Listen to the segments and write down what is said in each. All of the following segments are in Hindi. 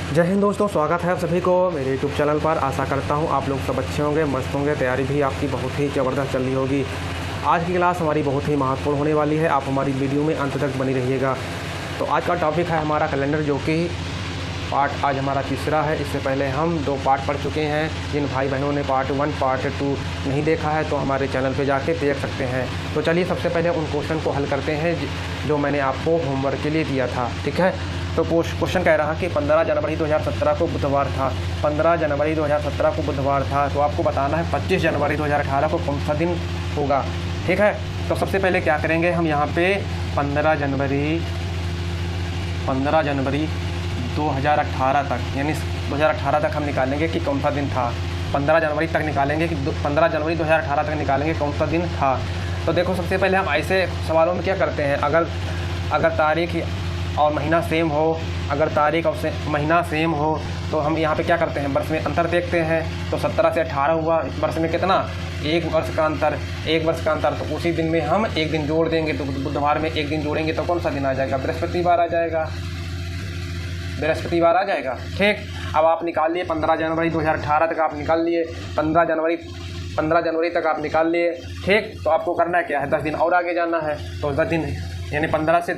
जय हिंद दोस्तों, स्वागत है आप सभी को मेरे यूट्यूब चैनल पर। आशा करता हूँ आप लोग सब अच्छे होंगे, मस्त होंगे। तैयारी भी आपकी बहुत ही ज़बरदस्त चल रही होगी। आज की क्लास हमारी बहुत ही महत्वपूर्ण होने वाली है। आप हमारी वीडियो में अंत तक बनी रहिएगा। तो आज का टॉपिक है हमारा कैलेंडर, जो कि पार्ट आज हमारा तीसरा है। इससे पहले हम 2 पार्ट पढ़ चुके हैं। जिन भाई बहनों ने पार्ट 1 पार्ट 2 नहीं देखा है तो हमारे चैनल पे जाके देख सकते हैं। तो चलिए सबसे पहले उन क्वेश्चन को हल करते हैं जो मैंने आपको होमवर्क के लिए दिया था। ठीक है, तो क्वेश्चन कह रहा कि 15 जनवरी 2017 को बुधवार था। 15 जनवरी 2017 को बुधवार था, तो आपको बताना है 25 जनवरी 2018 को कौन सा दिन होगा। ठीक है, तो सबसे पहले क्या करेंगे हम यहाँ पे 15 जनवरी 2018 तक, यानी 2018 तक हम निकालेंगे कि कौन सा दिन था। 15 जनवरी तक निकालेंगे कि 15 जनवरी 2018 तक निकालेंगे कौन सा दिन था। तो देखो, सबसे पहले हम ऐसे सवालों में क्या करते हैं, अगर तारीख और महीना सेम हो, अगर तारीख और महीना सेम हो तो हम यहाँ पे क्या करते हैं, वर्ष में अंतर देखते हैं। तो 17 से 18 हुआ, इस वर्ष में कितना, 1 वर्ष का अंतर, 1 वर्ष का अंतर। तो उसी दिन में हम एक दिन जोड़ देंगे। तो बुधवार में एक दिन जोड़ेंगे तो कौन सा दिन आ जाएगा, बृहस्पतिवार आ जाएगा, बृहस्पतिवार आ जाएगा। ठीक, अब आप निकाल लिए 15 जनवरी 2018 तक आप निकाल लिए, 15 जनवरी तक आप निकाल लिए। ठीक, तो आपको करना क्या है, 10 दिन और आगे जाना है। तो 10 दिन यानी 15 से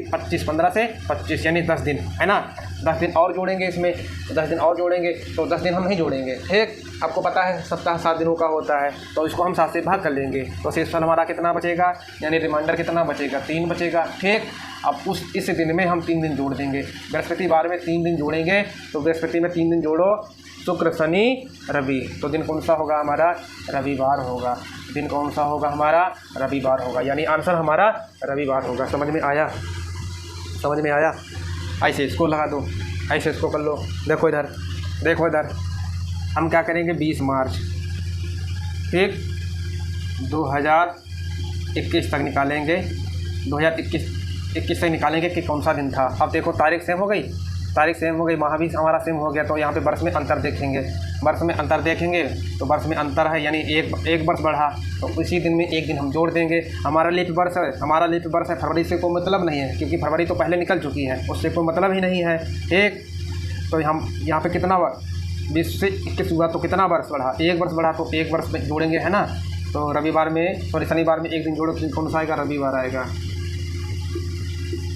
25 यानी 10 दिन है ना। 10 दिन और जोड़ेंगे इसमें, 10 दिन और जोड़ेंगे तो 10 दिन हम नहीं जोड़ेंगे। ठीक, आपको पता है सप्ताह 7 दिनों का होता है, तो इसको हम 7 से भाग कर लेंगे। तो शेषफल हमारा कितना बचेगा, यानी रिमाइंडर कितना बचेगा, 3 बचेगा। ठीक, अब इस दिन में हम 3 दिन जोड़ देंगे। बृहस्पतिवार में 3 दिन जोड़ेंगे, तो बृहस्पति में 3 दिन जोड़ो, शुक्र शनि रवि। तो दिन कौन सा होगा हमारा, रविवार होगा। दिन कौन सा होगा हमारा, रविवार होगा, यानी आंसर हमारा रविवार होगा। समझ में आया, समझ में आया। ऐसे इसको लगा दो, ऐसे इसको कर लो। देखो इधर, देखो इधर, हम क्या करेंगे, 20 मार्च, ठीक, 2021 तक निकालेंगे। 2021 से निकालेंगे कि कौन सा दिन था। अब देखो तारीख सेम हो गई, तारीख सेम हो गई, माह भी हमारा सेम हो गया। तो यहाँ पे वर्ष में अंतर देखेंगे, वर्ष में अंतर देखेंगे तो वर्ष में अंतर है, यानी एक वर्ष बढ़ा, तो उसी दिन में एक दिन हम जोड़ देंगे। हमारा लीप वर्ष है, हमारा लीप वर्ष है, फरवरी से कोई मतलब नहीं है, क्योंकि फरवरी तो पहले निकल चुकी है, उससे कोई मतलब ही नहीं है। ठीक, तो हम यहाँ पे कितना 20 से 21 हुआ तो कितना वर्ष बढ़ा, 1 वर्ष बढ़ा, तो 1 वर्ष में जोड़ेंगे, है ना। तो रविवार में शनिवार में एक दिन जोड़ो तो कौन सा आएगा, रविवार आएगा,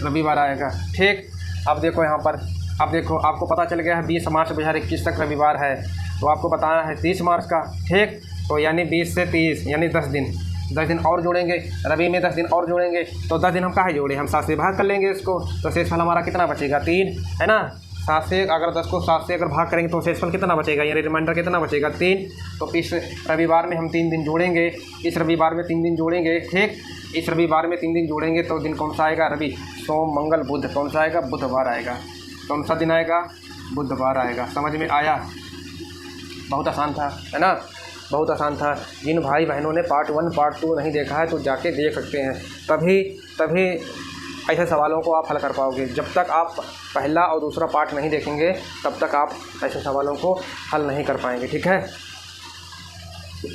रविवार आएगा। ठीक, अब देखो यहाँ पर, अब देखो आपको पता चल गया है 20 मार्च 2021 तक रविवार है, तो आपको बताना है 30 मार्च का। ठीक, तो यानी 20 से 30 यानी 10 दिन, 10 दिन और जोड़ेंगे। रवि में 10 दिन और जोड़ेंगे, तो 10 दिन हम कहाँ जोड़े, हम 7 से भाग कर लेंगे इसको। तो शेषफल हमारा कितना बचेगा, 3, है ना। 7 से अगर 10 को 7 से अगर भाग करेंगे तो शेषफल कितना बचेगा, यानी रिमाइंडर कितना बचेगा, 3। तो इस रविवार में हम 3 दिन जोड़ेंगे, इस रविवार में 3 दिन जोड़ेंगे। ठीक, इस रविवार में 3 दिन जोड़ेंगे तो दिन कौन सा आएगा, रवि, सोम, मंगल, बुध, कौन सा आएगा, बुधवार आएगा। कौन सा दिन आएगा, बुधवार आएगा। समझ में आया, बहुत आसान था, है ना, बहुत आसान था। जिन भाई बहनों ने पार्ट 1 पार्ट 2 नहीं देखा है तो जाके देख सकते हैं, तभी ऐसे सवालों को आप हल कर पाओगे। जब तक आप पहला और दूसरा पार्ट नहीं देखेंगे तब तक आप ऐसे सवालों को हल नहीं कर पाएंगे। ठीक है,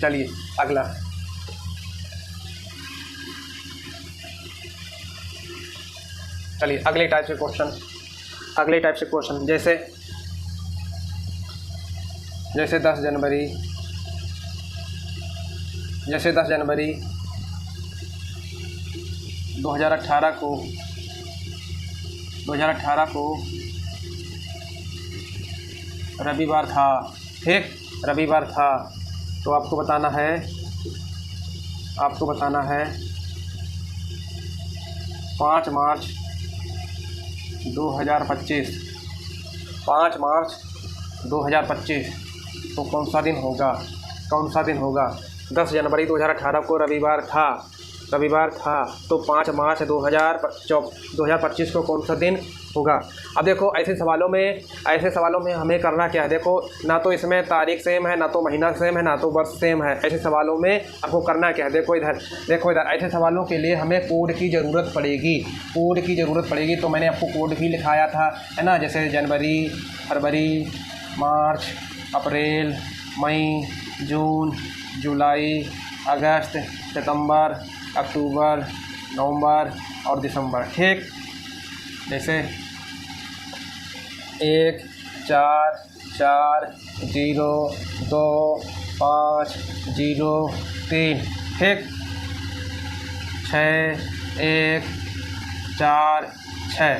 चलिए अगला, चलिए अगले टाइप से क्वेश्चन, जैसे 10 जनवरी 2018 को रविवार था। ठीक, रविवार था, तो आपको बताना है 5 मार्च 2025, 5 मार्च 2025 तो कौन सा दिन होगा, 10 जनवरी 2018 को रविवार था, तो 5 मार्च 2025 को कौन सा दिन होगा। अब देखो ऐसे सवालों में हमें करना क्या है, देखो ना तो इसमें तारीख सेम है, ना तो महीना सेम है, ना तो वर्ष सेम है। ऐसे सवालों में आपको करना क्या है, देखो इधर, ऐसे सवालों के लिए हमें कोड की ज़रूरत पड़ेगी। तो मैंने आपको कोड भी लिखाया था, है ना, जैसे जनवरी, फरवरी, मार्च, अप्रैल, मई, जून, जुलाई, अगस्त, सितंबर, अक्टूबर, नवंबर और दिसंबर। ठीक, जैसे 1 4 4 0 2 5 0 3, ठीक। 6 1 4 6,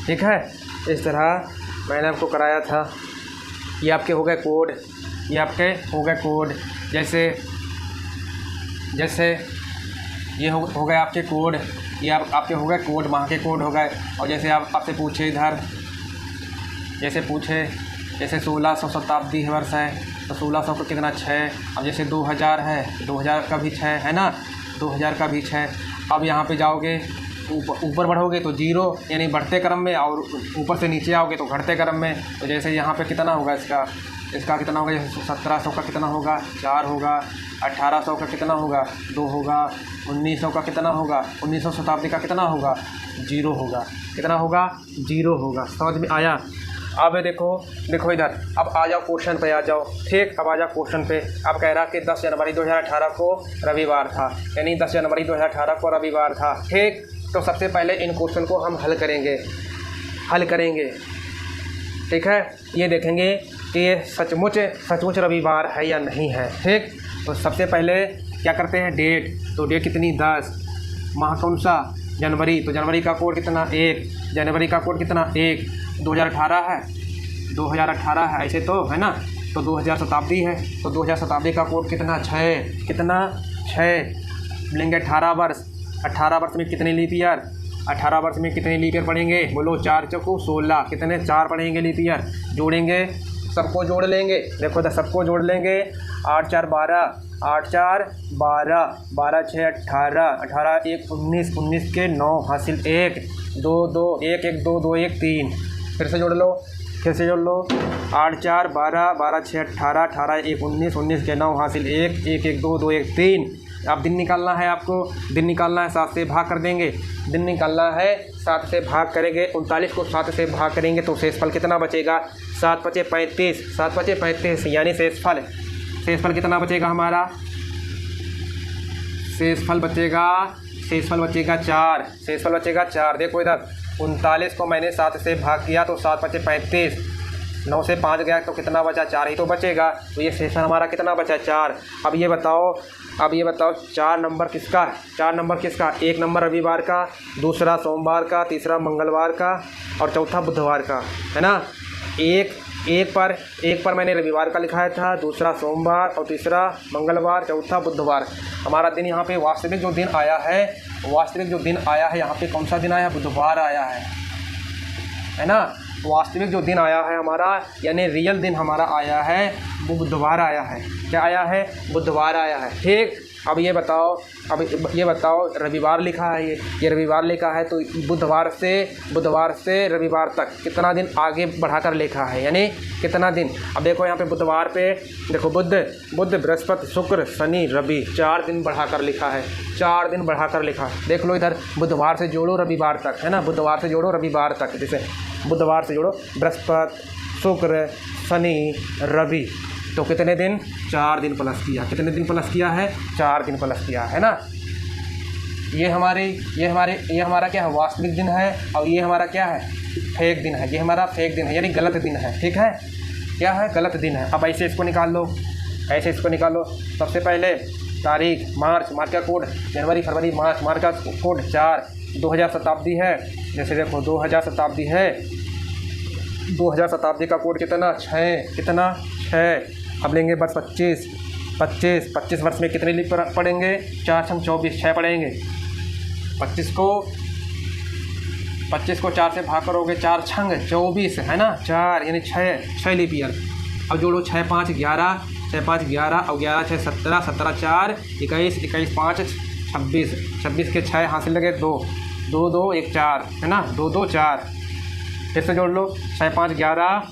ठीक है। इस तरह मैंने आपको कराया था। ये आपके हो गए कोड, ये आपके हो गए कोड। जैसे ये हो गए आपके कोड, ये आपके हो गए कोड, माह के कोड हो गए। और जैसे आपसे पूछे इधर, जैसे पूछे जैसे 1600 शताब्दी वर्ष है तो 1600 को कितना 6। अब जैसे 2000 है, 2000 का भी 6 है ना, 2000 का भी 6। अब यहाँ पे जाओगे, ऊपर बढ़ोगे तो 0 यानी बढ़ते क्रम में, और ऊपर से नीचे आओगे तो घटते क्रम में। तो जैसे यहाँ पे कितना होगा, इसका कितना होगा, जैसे 1700 का कितना होगा 4 होगा, 1800 का कितना होगा 2 होगा, 1900 का कितना होगा, 1900 शताब्दी का कितना होगा 0 होगा। कितना होगा 0 होगा। समझ में आया। अब देखो इधर, अब आ जाओ क्वेश्चन पे आ जाओ, ठीक। अब आ जाओ क्वेश्चन पे। अब कह रहा कि 10 जनवरी 2018 को रविवार था, यानी 10 जनवरी 2018 को रविवार था, ठीक। तो सबसे पहले इन क्वेश्चन को हम हल करेंगे, ठीक है। ये देखेंगे कि ये सचमुच रविवार है या नहीं है, ठीक। तो सबसे पहले क्या करते हैं, डेट। तो डेट कितनी 10, माह कौन सा जनवरी, तो जनवरी का कोड कितना 1, जनवरी का कोड कितना 1, 2018 है, 2018 है ऐसे तो है ना। तो 2000 शताब्दी है, तो 2000 शताब्दी का कोड कितना 6, कितना 6 लेंगे। 18 वर्ष, 18 वर्ष में कितने लीप ईयर, 18 वर्ष में कितने लीप ईयर पढ़ेंगे, बोलो 4 चौको 16, कितने 4 पढ़ेंगे लीप ईयर। जोड़ेंगे, सबको जोड़ लेंगे। देखो तो सबको जोड़ लेंगे। 8 4 12, 8 4 12, 12 6 18, 18 1 19, 19 के 9 हासिल 1, 2 2 1 1 2 2 1 3। फिर से जोड़ लो, 8 4 12, 12 6 18, 18 1 19, 19 के 9 हासिल 1 1 1 2 2 1 3। अब दिन निकालना है आपको, दिन निकालना है, 7 से भाग कर देंगे। दिन निकालना है, 7 से भाग करेंगे। 39 को 7 से भाग करेंगे तो शेषफल कितना बचेगा, 7 5 35, 7 5 35 यानी शेषफल कितना बचेगा हमारा, शेषफल बचेगा 4, शेषफल बचेगा 4। देखो इधर 39 को मैंने 7 से भाग किया तो 7 5 35, 9 से 5 गया तो कितना बचा, 4 ही तो बचेगा। तो ये शेषफल हमारा कितना बचा 4। अब ये बताओ 4 नंबर किसका है, 4 नंबर किसका, 1 नंबर रविवार का, दूसरा सोमवार का, तीसरा मंगलवार का और चौथा बुधवार का, है ना। एक पर मैंने रविवार का लिखाया था, दूसरा सोमवार और तीसरा मंगलवार, चौथा बुधवार। हमारा दिन यहाँ पे वास्तविक जो दिन आया है यहाँ पे कौन सा दिन आया है, बुधवार आया है ना। वास्तविक जो दिन आया है हमारा यानी रियल दिन हमारा आया है वो बुधवार आया है। क्या आया है, बुधवार आया है, ठीक। अब ये बताओ रविवार लिखा है, ये रविवार लिखा है तो बुधवार से रविवार तक कितना दिन आगे बढ़ाकर लिखा है, यानी कितना दिन। अब देखो यहाँ पे बुधवार पे देखो बुध बृहस्पति शुक्र शनि रवि, 4 दिन बढ़ाकर लिखा है, 4 दिन बढ़ाकर लिखा है। देख लो इधर बुधवार से जोड़ो रविवार तक, है ना, बुधवार से जोड़ो रविवार तक। जैसे बुधवार से जोड़ो बृहस्पति शुक्र शनि रवि, तो कितने दिन, 4 दिन प्लस किया। कितने दिन प्लस किया है, 4 दिन प्लस किया है ना। ये हमारा क्या है, वास्तविक दिन है और ये हमारा क्या है, फेक दिन है। ये हमारा फेक दिन है यानी गलत दिन है, ठीक है। क्या है, गलत दिन है। अब ऐसे इसको निकाल लो, सबसे पहले तारीख मार्च का कोड जनवरी फरवरी मार्च का कोड 4। 2000 शताब्दी है, जैसे देखो 2000 शताब्दी है, 2000 शताब्दी का कोड कितना 6। अब लेंगे वर्ष 25 वर्ष में कितने लीप पढ़ेंगे, 4 छंग 24, 6 पढ़ेंगे। 25 को 4 से भाग करोगे, 4 छंग 24 है ना, 4 यानी 6 लीप ईयर। अब जोड़ो 6 5 11, 6 5 11 और 11 6 17, 17 4 21, 21 5 26, 26 के 6 हासिल लगे 2 2 2 1 4 है ना, 2 2 4। फिर से जोड़ लो 6 5 11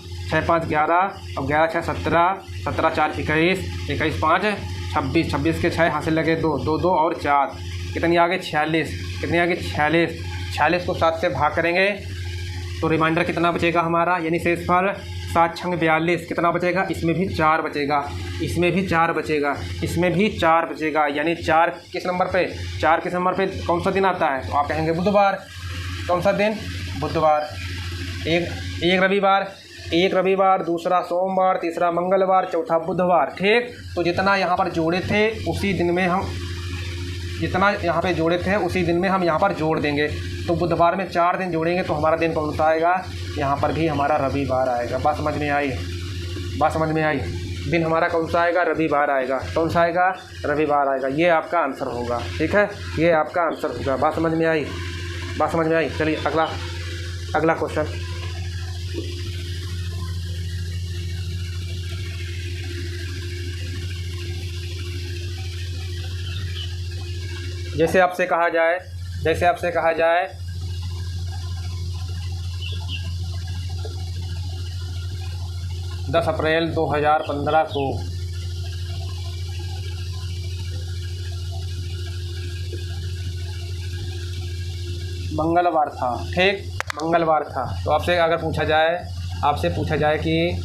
और 11 6 17, 17 4 21, 21 5 26, 26 के 6 हासिल लगे 2 2 2 और 4। कितनी आगे 46, कितनी आगे 46 को 7 से भाग करेंगे तो रिमाइंडर कितना बचेगा हमारा, यानी शेषफल 7 छंग 42 कितना बचेगा, इसमें भी 4 बचेगा, यानी 4 किस नंबर पे कौन सा दिन आता है, तो आप कहेंगे बुधवार। कौन सा दिन, बुधवार। एक रविवार, दूसरा सोमवार, तीसरा मंगलवार, चौथा बुधवार। ठीक, तो जितना यहाँ पर जोड़े थे उसी दिन में हम यहाँ पर जोड़ देंगे। तो बुधवार में 4 दिन जोड़ेंगे तो हमारा दिन कौन सा आएगा? यहाँ पर भी हमारा रविवार आएगा। बात समझ में आई? दिन हमारा कौन सा आएगा? रविवार आएगा। कौन सा आएगा? रविवार आएगा। ये आपका आंसर होगा। ठीक है, ये आपका आंसर होगा। बात समझ में आई? चलिए अगला क्वेश्चन। जैसे आपसे कहा जाए 10 अप्रैल 2015 को मंगलवार था। ठीक, मंगलवार था। तो आपसे अगर पूछा जाए कि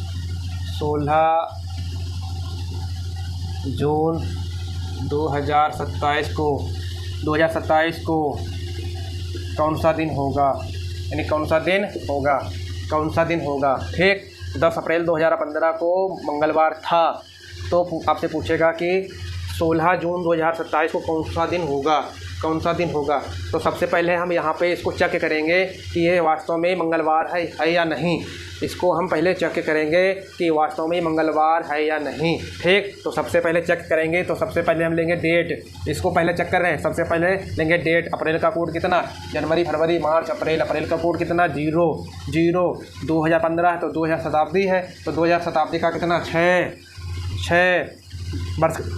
16 जून 2027 को कौन सा दिन होगा, यानी कौन सा दिन होगा। ठीक, 10 अप्रैल 2015 को मंगलवार था, तो आपसे पूछेगा कि 16 जून 2027 को कौन सा दिन होगा। तो सबसे पहले हम यहाँ पे इसको चेक करेंगे कि ये वास्तव में मंगलवार है या नहीं। इसको हम पहले चेक करेंगे कि वास्तव में मंगलवार है या नहीं। ठीक, तो सबसे पहले चेक करेंगे। तो सबसे पहले हम लेंगे डेट। इसको पहले चेक कर रहे हैं। सबसे पहले लेंगे डेट। अप्रैल का कोड कितना? जनवरी, फरवरी, मार्च, अप्रैल। अप्रैल का कोड कितना? 0। 2015 है तो 2000 शताब्दी है, तो 2000 शताब्दी का कितना? 6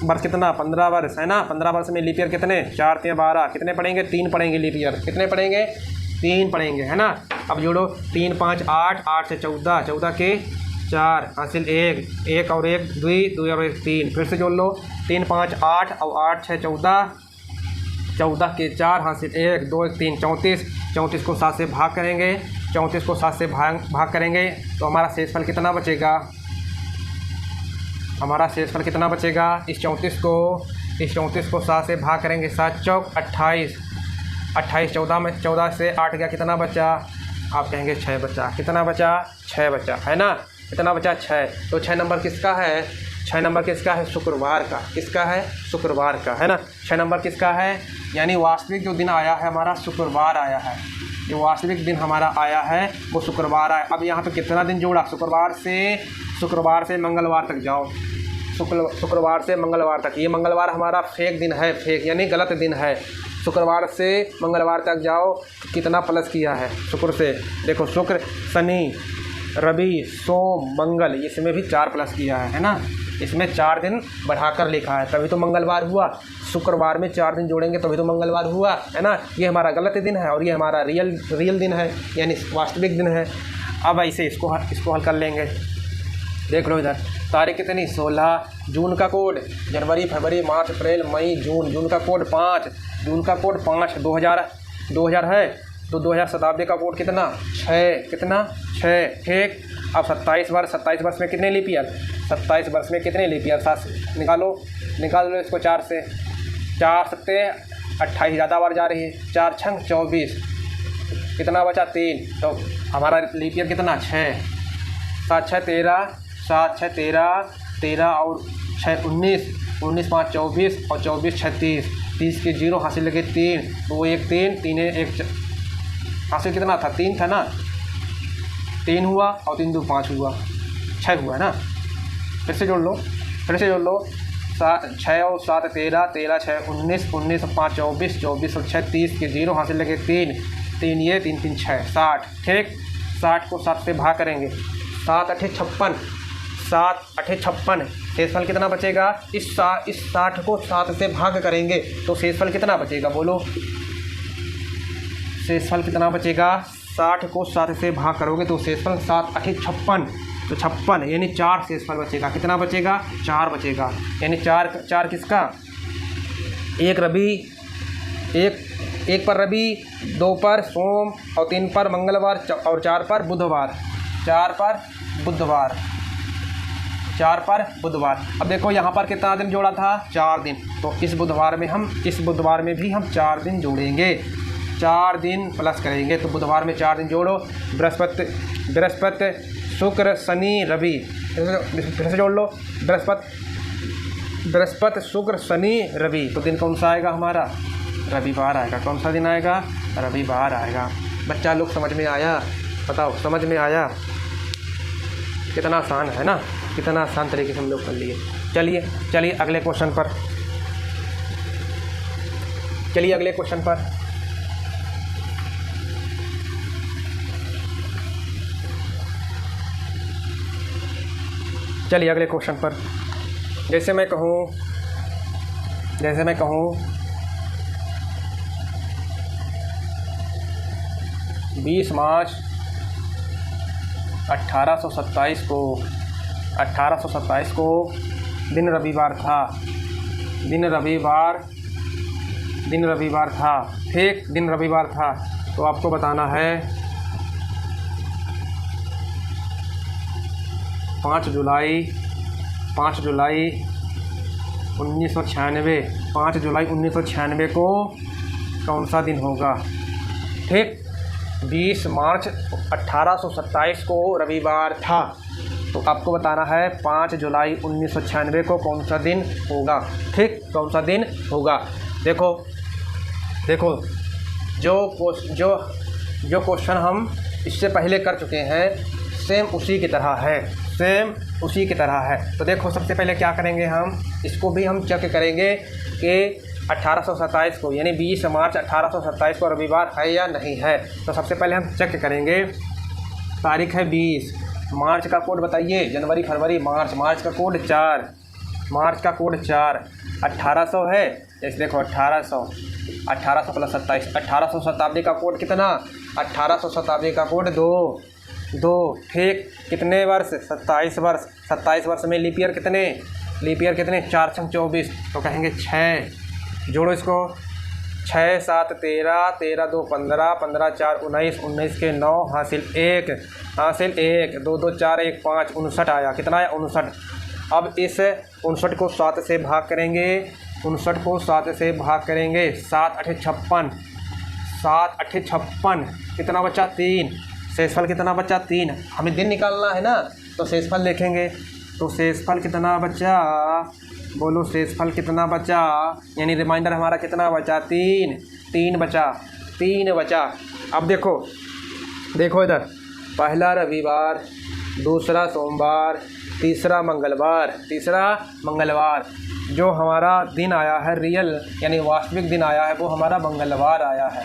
वर्ष कितना? 15 वर्ष है ना। 15 वर्ष में लीप ईयर कितने? 4 3 12। कितने पढ़ेंगे? 3 पढ़ेंगे लीप ईयर। कितने पढ़ेंगे? 3 पढ़ेंगे, है ना। अब जोड़ो 3 5 8, 8 से 14, 14 के 4 हासिल 1 और 1 2 और 1 3। फिर से जोड़ लो 3 5 8 और 8 6 14, 14 के 4 हासिल 1 2 1 3 34 को 7 से भाग करेंगे। 34 को 7 से भाग करेंगे तो हमारा शेषफल कितना बचेगा? इस 34 को 7 से भाग करेंगे। 7 चौक 28, 14 से 8 गया, कितना बचा? आप कहेंगे 6 बचा। कितना बचा? 6 बचा, है ना। कितना बचा? 6। तो 6 नंबर किसका है? 6 नंबर किसका है? शुक्रवार का। किसका है? शुक्रवार का, है ना। 6 नंबर किसका है? यानी वास्तविक जो दिन आया है हमारा शुक्रवार आया है। जो वास्तविक दिन हमारा आया है वो शुक्रवार आया। अब यहाँ पे कितना दिन जोड़ा? शुक्रवार से मंगलवार तक जाओ। शुक्रवार से मंगलवार तक। ये मंगलवार हमारा फेक दिन है, फेक यानी गलत दिन है। शुक्रवार से मंगलवार तक जाओ तो कितना प्लस किया है? शुक्र से देखो, शुक्र, शनि, रवि, सोम, मंगल, इसमें भी 4 प्लस किया है ना। इसमें 4 दिन बढ़ाकर लिखा है, तभी तो मंगलवार हुआ। शुक्रवार में 4 दिन जोड़ेंगे तभी तो मंगलवार हुआ, है ना। ये हमारा गलत दिन है और ये हमारा रियल दिन है, यानी वास्तविक दिन है। अब ऐसे इसको हल कर लेंगे। देख लो इधर, तारीख कितनी? 16। जून का कोड जनवरी, फरवरी, मार्च, अप्रैल, मई, जून। जून का कोड 5। 2000 है तो 2000 शताब्दी का कोड कितना? 6। कितना? 6। ठीक, अब 27 वर्ष में कितने लीप ईयर? 27 वर्ष में कितने लीप ईयर? 7 निकाल लो इसको 4 से। 4 सत्ते 28, ज़्यादा बार जा रही है। 4 छंग 24, कितना बचा? 3। तो हमारा लीप ईयर कितना? 6। 7 6 13, 7 6 13 और 6 19, 19 5 24 और 24 36, 30 के 0 हासिल लगे 3, 2 1 3, 3 1 हासिल कितना था? 3 था ना। 3 हुआ और 3 2 5 हुआ, 6 हुआ है ना। फिर से जोड़ लो 6 और 7 13, 13 6 19, 19 और 5 24, 24 और 6 30 के 0 हासिल लगे 3, 3 ये 3 3 6 60। ठीक, 60 को 7 से भाग करेंगे। 7 8 56, 7 8 56। शेषफल कितना बचेगा? इस 60 को 7 से भाग करेंगे तो शेषफल कितना बचेगा? बोलो, शेषफल कितना बचेगा? 60 को 7 से भाग करोगे तो शेषफल 7 8 56, तो 56 यानी 4 शेषफल बचेगा। कितना बचेगा? 4 बचेगा। यानी 4 किसका? 1 रवि, 1 पर रवि, 2 पर सोम और 3 पर मंगलवार और 4 पर बुधवार। 4 पर बुधवार। अब देखो यहाँ पर कितना दिन जोड़ा था? 4 दिन। तो इस बुधवार में भी हम 4 दिन जोड़ेंगे। 4 दिन प्लस करेंगे तो बुधवार में 4 दिन जोड़ो, बृहस्पति शुक्र शनि रवि, फिर से जोड़ लो, बृहस्पति शुक्र शनि रवि, तो दिन कौन सा आएगा हमारा? रविवार आएगा। कौन सा दिन आएगा? रविवार आएगा। बच्चा लोग समझ में आया? बताओ समझ में आया? कितना आसान है ना, कितना आसान तरीके से हम लोग कर लिए। चलिए अगले क्वेश्चन पर, चलिए अगले क्वेश्चन पर। चलिए अगले क्वेश्चन पर। जैसे मैं कहूँ 20 मार्च 1827 को दिन रविवार था, दिन रविवार था, ठीक, दिन रविवार था। तो आपको बताना है 5 जुलाई 1996 को कौन सा दिन होगा? ठीक, 20 मार्च 1827 को रविवार था, तो आपको बताना है 5 जुलाई 1996 को कौन सा दिन होगा। ठीक, कौन सा दिन होगा? देखो जो क्वेश्चन हम इससे पहले कर चुके हैं सेम उसी की तरह है। तो देखो सबसे पहले क्या करेंगे, हम इसको भी हम चेक करेंगे कि 1827 को यानी 20 मार्च 1827 को रविवार है या नहीं है। तो सबसे पहले हम चेक करेंगे, तारीख है 20, मार्च का कोड बताइए, जनवरी फरवरी मार्च का कोड 4, 1800 है, जैसे देखो 1800 प्लस 27, 1800 शताब्दी का कोड कितना? 1800 शताब्दी का कोड 2। ठीक, कितने वर्ष? 27 वर्ष में लीप ईयर कितने? 4 छंग 24, तो कहेंगे 6। जोड़ो इसको, 6 7 13, 13 2 15, 15 4 19, 19 के 9, हासिल 1, 2 2 4 1 5, 59 आया। कितना आया? 59। अब इस 59 को 7 से भाग करेंगे, 7 8 56, 7 8 56, कितना बचा? 3। शेषफल कितना बचा? 3। हमें दिन निकालना है ना, तो शेषफल लिखेंगे। तो शेषफल कितना बचा? बोलो शेषफल कितना बचा? यानी रिमाइंडर हमारा कितना बचा? 3 बचा। अब देखो इधर, पहला रविवार, दूसरा सोमवार, तीसरा मंगलवार। जो हमारा दिन आया है रियल यानी वास्तविक दिन आया है वो हमारा मंगलवार आया है।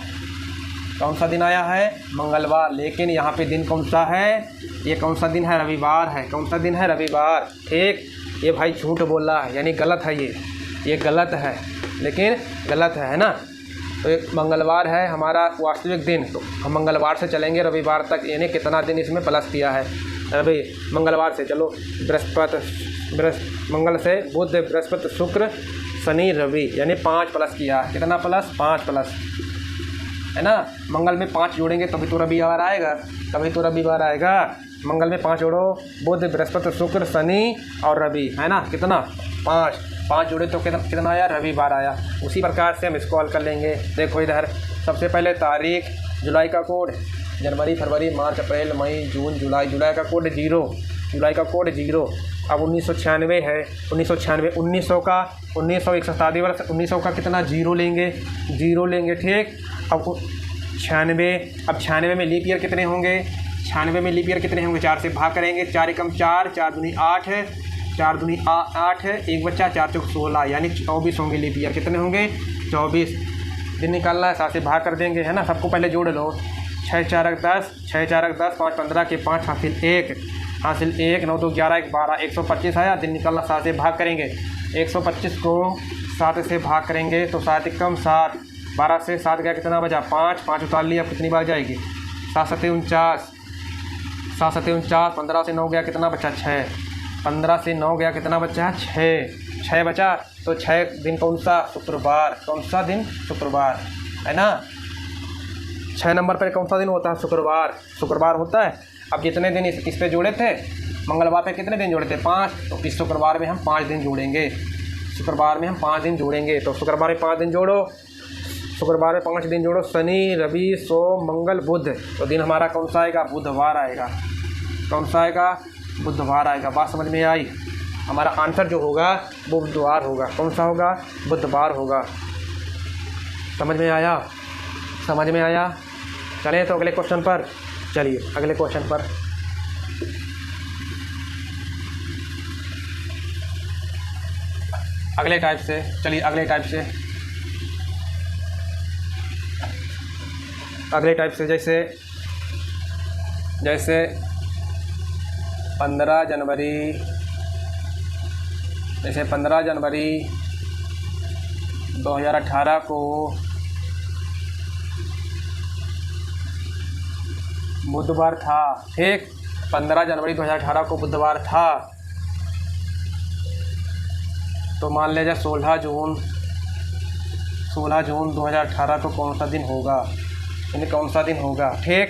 कौन सा दिन आया है? मंगलवार। लेकिन यहाँ पे दिन कौन सा है? ये कौन सा दिन है? रविवार है। कौन सा दिन है? रविवार। ठीक, ये भाई झूठ बोल रहा है यानी गलत है, ये गलत है, लेकिन गलत है ना। तो एक मंगलवार है हमारा वास्तविक दिन, तो हम मंगलवार से चलेंगे रविवार तक, यानी कितना दिन इसमें प्लस किया है मंगलवार से। चलो मंगल से बुध, बृहस्पति, शुक्र, शनि, रवि, यानी 5 प्लस किया है। कितना प्लस? 5 प्लस, है ना। मंगल में 5 जोड़ेंगे तभी तो रविवार आएगा, मंगल में 5 जोड़ो, बुध, बृहस्पति, शुक्र, शनि और रवि, है ना। कितना? 5 जोड़े तो कितना आया? रविवार आया। उसी प्रकार से हम इसको हल कर लेंगे। देखो इधर सबसे पहले तारीख, जुलाई का कोड, जनवरी फरवरी मार्च अप्रैल मई जून जुलाई, जुलाई का कोड 0। अब 1996 है, 1900 का 1901 शताब्दी वर्ष, 1900 का कितना? 0 लेंगे। ठीक, अब 96 में लीप ईयर कितने होंगे? 4 से भाग करेंगे, 4 एकम 4, 4 दूनी 8 है, 4 दूनी 8 है, 1 बच्चा, 4 चौक 16, यानी 24 होंगे लीप ईयर। कितने होंगे? 24। दिन निकालना है, 7 से भाग कर देंगे, है ना। सबको पहले जोड़ लो, 6 4 10, 5 15 के 5, हासिल 1, 9 2 11 1 12, 125 आया। दिन निकालना, 7 से भाग करेंगे, 125 को 7 से भाग करेंगे तो 7 एकम 7, 12 से 7 गया, कितना बचा? 5 उतार लिया, कितनी बार जाएगी? 7 7 49, 15 से 9 गया, कितना बचा? 6, 15 से 9 गया, कितना बचा? 6 बचा। तो 6 दिन कौन सा? शुक्रवार। कौन सा दिन? शुक्रवार, है ना। 6 नंबर पर कौन सा दिन होता है? शुक्रवार होता है। अब जितने दिन इस पे जोड़े थे, मंगलवार पे कितने दिन जोड़े थे? 5, तो इस शुक्रवार में हम 5 दिन जोड़ेंगे। तो शुक्रवार में 5 दिन जोड़ो, शुक्रवार में 5 दिन जोड़ो, शनि रवि सोम मंगल बुध, तो दिन हमारा कौन सा आएगा? बुधवार आएगा। कौन सा आएगा? बुधवार आएगा। बात समझ में आई? हमारा आंसर जो होगा वो बुधवार होगा। कौन सा होगा? बुधवार होगा। समझ में आया? समझ में आया? चलें तो अगले क्वेश्चन पर। चलिए अगले क्वेश्चन पर। अगले टाइप से, चलिए अगले टाइप से, अगले टाइप से जैसे 15 जनवरी, जैसे 15 जनवरी 2018 को बुधवार था। ठीक, 15 जनवरी 2018 को बुधवार था, तो मान लीजिए 16 जून 2018 को कौन सा दिन होगा? यानी कौन सा दिन होगा? ठीक,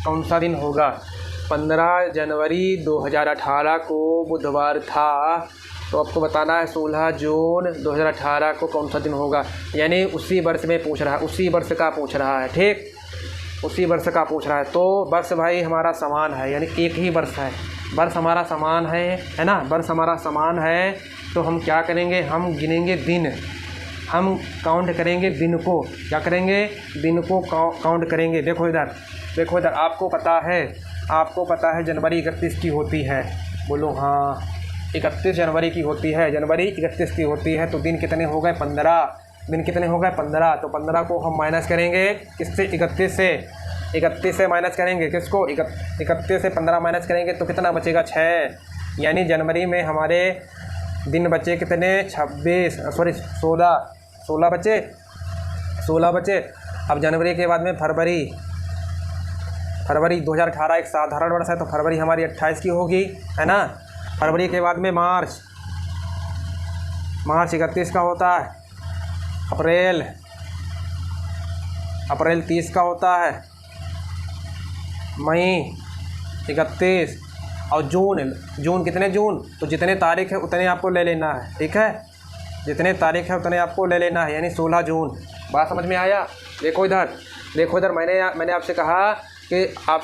कौन सा दिन होगा? 15 जनवरी 2018 को बुधवार था, तो आपको बताना है 16 जून 2018 को कौन सा दिन होगा। यानी उसी वर्ष में पूछ रहा है, उसी वर्ष का पूछ रहा है। ठीक, उसी वर्ष का पूछ रहा है। तो वर्ष भाई हमारा समान है, यानी एक ही वर्ष है, वर्ष हमारा समान है ना? वर्ष हमारा समान है, तो हम क्या करेंगे? हम गिनेंगे दिन, हम काउंट करेंगे दिन को। क्या करेंगे? दिन को काउंट करेंगे। देखो इधर, देखो इधर, आपको पता है जनवरी 31 की होती है। बोलो हाँ, 31 जनवरी की होती है, जनवरी 31 की होती है। तो दिन कितने हो गए? 15। दिन कितने हो गए? 15। तो 15 को हम माइनस करेंगे किससे? 31 से। 31 से माइनस करेंगे किसको? 31 से 15 माइनस करेंगे तो कितना बचेगा? 6। यानी जनवरी में हमारे दिन बचे कितने? 16 बचे, 16 बचे। अब जनवरी के बाद में फरवरी 2018 एक साधारण वर्ष है, तो फरवरी हमारी 28 की होगी, है ना? फरवरी के बाद में मार्च 31 का होता है। अप्रैल 30 का होता है। मई 31 और जून कितने? जून तो जितने तारीख है उतने आपको ले लेना है। ठीक है, जितने तारीख है उतने आपको ले लेना है, यानी 16 जून। बात समझ में आया? देखो इधर, मैंने आपसे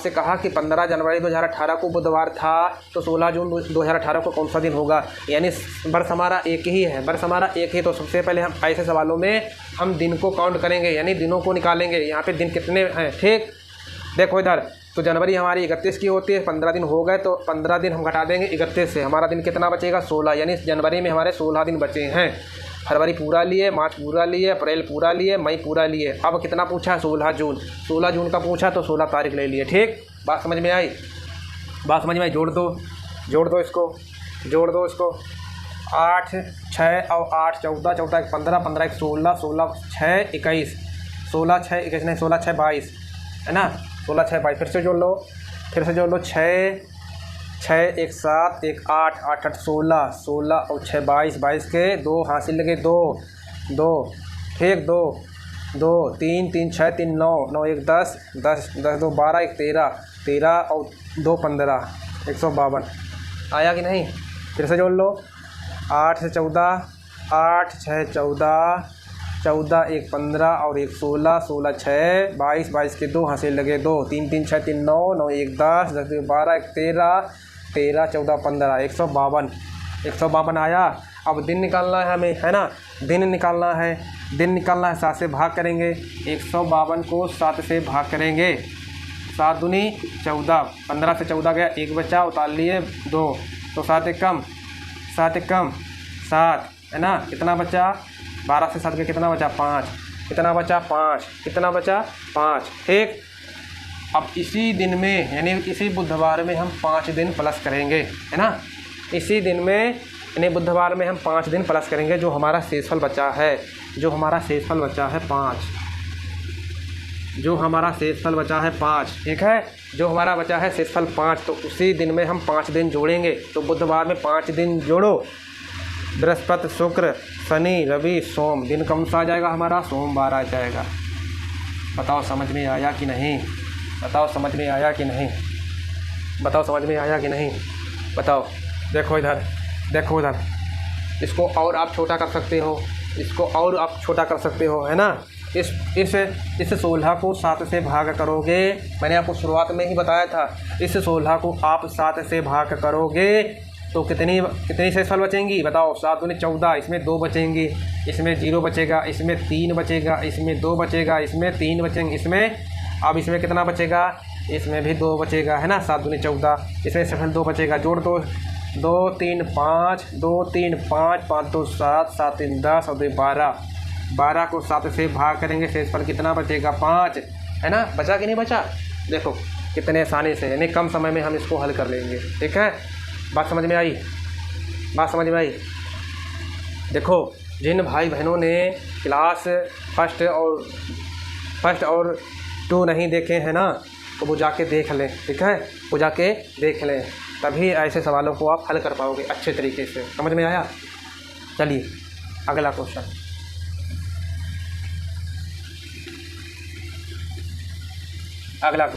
कहा कि 15 जनवरी 2018 को बुधवार था, तो 16 जून 2018 को कौन सा दिन होगा? यानी वर्ष हमारा एक ही है, वर्ष हमारा एक ही। तो सबसे पहले हम ऐसे सवालों में हम दिन को काउंट करेंगे, यानी दिनों को निकालेंगे। यहाँ पे दिन कितने हैं? ठीक, देखो इधर, तो जनवरी हमारी 31 की होती है, 15 दिन हो गए, तो 15 दिन हम घटा देंगे 31 से, हमारा दिन कितना बचेगा? 16। यानी जनवरी में हमारे 16 दिन बचे हैं। फरवरी पूरा लिए, मार्च पूरा लिए, अप्रैल पूरा लिए, मई पूरा लिए। अब कितना पूछा है? 16 जून। 16 जून का पूछा तो 16 तारीख ले लिए। ठीक, बात समझ में आई? बात समझ में आई? जोड़ दो इसको। 8 6 और 8 14, 14 1 15, 15 1 16, 16 6 21, 16 6 21 नहीं, 16 6 22, है ना? 16 6 22। फिर से जोड़ लो 6 6 1 7 1 8 8 8 16, 16 और 6 22, 22 के 2 हासिल लगे 2 2। ठीक, 2 3 3 6 3 9 9 1 10 10 10 2 12 1 13 13 और 2 15, 152। आया कि नहीं? फिर से जोड़ लो 8 से 14, 8 6 14, 14 1 15 और 1 16, 16 6 22, 22 के 2 हासिल लगे 2 3 3 6 3 9 9 1 10 10 2 12 1 13 13 14 15, 152 आया। अब दिन निकालना है हमें, है ना? दिन निकालना है 7 से भाग करेंगे। 152 को 7 से भाग करेंगे। 7 दूनी 14, 15 से 14 गया, 1 बचा, उतार लिए 2, तो 7 एक कम 7, है ना? कितना बचा? 12 से 7 गया, कितना बचा? 5। कितना बचा? 5। ठीक, अब इसी दिन में, यानी इसी बुधवार में हम 5 दिन प्लस करेंगे, है ना? इसी दिन में, यानी बुधवार में हम 5 दिन प्लस करेंगे। जो हमारा शेषफल बचा है 5, जो हमारा शेषफल बचा है 5। ठीक है, जो हमारा बचा है शेषफल 5, तो उसी दिन में हम 5 दिन जोड़ेंगे। तो बुधवार में 5 दिन जोड़ो, बृहस्पति शुक्र शनि रवि सोम, दिन कौन सा आ जाएगा हमारा? सोमवार आ जाएगा। बताओ समझ में आया कि नहीं? बताओ समझ में आया कि नहीं? बताओ। देखो इधर, इसको और आप छोटा कर सकते हो, है ना? इस 16 को 7 से भाग करोगे, मैंने आपको शुरुआत में ही बताया था, इस 16 को आप 7 से भाग करोगे तो कितनी शेषफल बचेंगी बताओ। 7 दूनी 14, इसमें 2 बचेंगी, इसमें 0 बचेगा, इसमें 3 बचेगा, इसमें 2 बचेगा, इसमें 3 बचेंगे, इसमें कितना बचेगा, इसमें भी 2 बचेगा, है ना। 7 दूनी 14, इसमें शेषफल 2 बचेगा, जोड़ दो, 2 3 5, 2 3 5, 5 2 7, 7 3 10 और 2 12। 12 को 7 से भाग करेंगे, शेषफल कितना बचेगा, 5, है ना। बचा कि नहीं बचा, देखो कितने आसानी से, यानी कम समय में हम इसको हल कर लेंगे। ठीक है, बात समझ में आई, बात समझ में आई। देखो जिन भाई बहनों ने क्लास फर्स्ट और 2 नहीं देखे हैं ना, तो वो जाके देख लें। ठीक है, वो जाके देख लें, तभी ऐसे सवालों को आप हल कर पाओगे अच्छे तरीके से। समझ में आया। चलिए अगला क्वेश्चन। अगला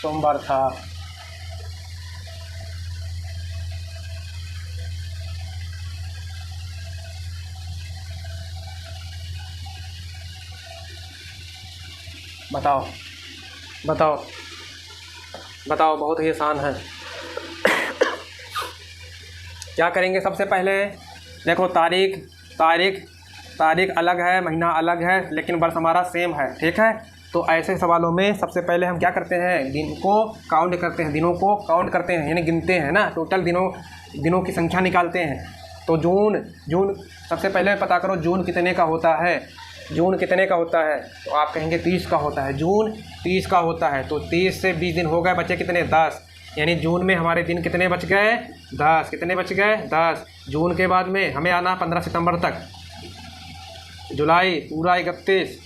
सोमवार था, बताओ बताओ बताओ, बहुत ही आसान है। क्या करेंगे सबसे पहले, देखो तारीख अलग है, महीना अलग है, लेकिन वर्ष हमारा सेम है। ठीक है, तो ऐसे सवालों में सबसे पहले हम क्या करते हैं, दिन को काउंट करते हैं, दिनों को काउंट करते हैं, यानी गिनते हैं ना, टोटल दिनों की संख्या निकालते हैं। तो जून सबसे पहले पता करो जून कितने का होता है, जून कितने का होता है, तो आप कहेंगे 30 का होता है, जून 30 का होता है। तो 30 से 20 दिन हो गए, बचे कितने, 10, यानी जून में हमारे दिन कितने बच गए, 10। कितने बच गए, 10। जून के बाद में हमें आना 15 सितंबर तक, जुलाई पूरा 31,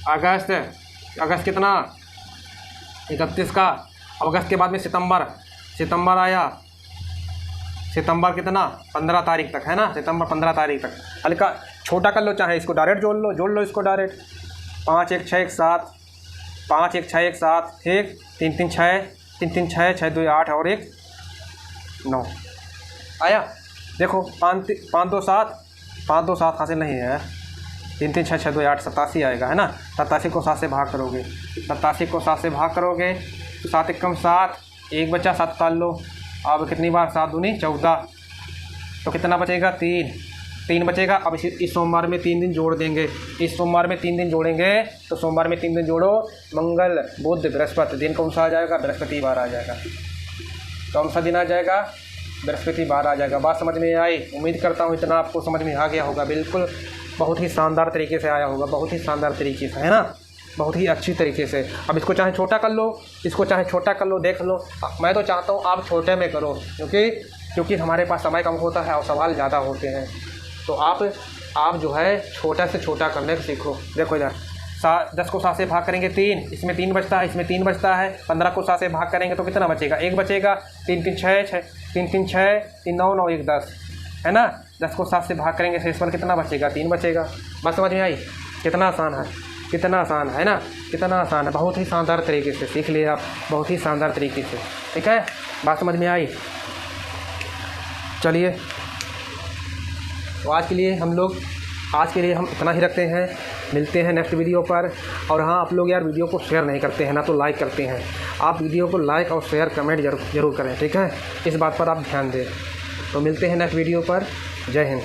अगस्त कितना, 31 का। अगस्त के बाद में सितंबर आया, सितंबर कितना, 15 तारीख तक, है ना, सितंबर 15 तारीख तक। हल्का छोटा कर लो, चाहे इसको डायरेक्ट जोड़ लो इसको डायरेक्ट। 5 1 6 1 7, 5 1 6 1 7, ठीक, 3 3 6, 3 3 6, 6 2 8 और 1 9 आया। देखो 5 2 7 हासिल नहीं है, 3 3 6 6 2 8 87 आएगा, है ना। 87 को 7 से भाग करोगे, 87 को 7 से भाग करोगे तो 7 1 7, 1 बचा, 7 ताल लो। अब कितनी बार, 7 दूनी 14, तो कितना बचेगा, 3 बचेगा। अब इस सोमवार में 3 दिन जोड़ देंगे, इस सोमवार में 3 दिन जोड़ेंगे, तो सोमवार में 3 दिन जोड़ो, मंगल बुध बृहस्पति, दिन कौन सा आ जाएगा, बृहस्पतिवार आ जाएगा। कौन सा दिन आ जाएगा, बृहस्पतिवार आ जाएगा। बात समझ में आई, उम्मीद करता हूँ इतना आपको समझ में आ गया होगा, बिल्कुल बहुत ही शानदार तरीके से आया होगा, बहुत ही शानदार तरीके से, है ना, बहुत ही अच्छी तरीके से। अब इसको चाहे छोटा कर लो, इसको चाहे छोटा कर लो, देख लो। मैं तो चाहता हूँ आप छोटे में करो, क्योंकि हमारे पास समय कम होता है और सवाल ज़्यादा होते हैं। तो आप जो है छोटा से छोटा करने को सीखो। देखो इधर 10 को 7 से भाग करेंगे 3, इसमें 3 बचता है, इसमें 3 बचता है। 15 को 7 से भाग करेंगे तो कितना बचेगा, 1 बचेगा। 3 3 6, 3 3 6, 3 9 9 1 10, है ना। 10 को 7 से भाग करेंगे, शेषफल कितना बचेगा, 3 बचेगा। बात समझ में आई, कितना आसान है, कितना आसान है ना, कितना आसान है, बहुत ही शानदार तरीके से सीख लिए आप, बहुत ही शानदार तरीके से। ठीक है, बात समझ में आई। चलिए, तो आज के लिए हम इतना ही रखते हैं, मिलते हैं नेक्स्ट वीडियो पर। और हाँ, आप लोग यार वीडियो को शेयर नहीं करते हैं ना, तो लाइक करते हैं। आप वीडियो को लाइक और शेयर कमेंट जरूर करें, ठीक है, इस बात पर आप ध्यान दें। तो मिलते हैं नेक्स्ट वीडियो पर। जय हिंद।